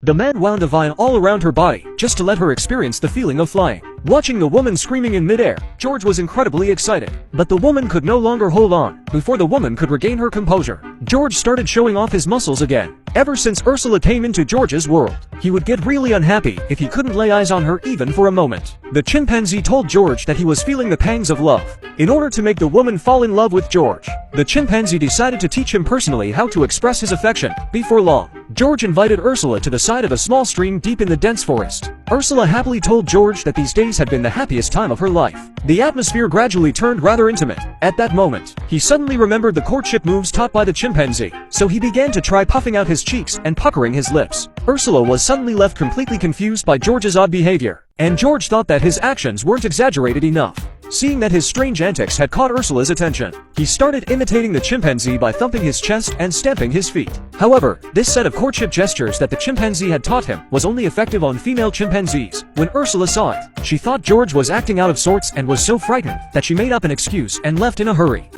The man wound a vine all around her body, just to let her experience the feeling of flying. Watching the woman screaming in midair, George was incredibly excited. But the woman could no longer hold on. Before the woman could regain her composure, George started showing off his muscles again. Ever since Ursula came into George's world, he would get really unhappy if he couldn't lay eyes on her even for a moment. The chimpanzee told George that he was feeling the pangs of love. In order to make the woman fall in love with George, the chimpanzee decided to teach him personally how to express his affection. Before long, George invited Ursula to the side of a small stream deep in the dense forest. Ursula happily told George that these days had been the happiest time of her life. The atmosphere gradually turned rather intimate. At that moment, he suddenly remembered the courtship moves taught by the chimpanzee, so he began to try puffing out his cheeks and puckering his lips. Ursula was suddenly left completely confused by George's odd behavior, and George thought that his actions weren't exaggerated enough. Seeing that his strange antics had caught Ursula's attention, he started imitating the chimpanzee by thumping his chest and stamping his feet. However, this set of courtship gestures that the chimpanzee had taught him was only effective on female chimpanzees. When Ursula saw it, she thought George was acting out of sorts and was so frightened that she made up an excuse and left in a hurry.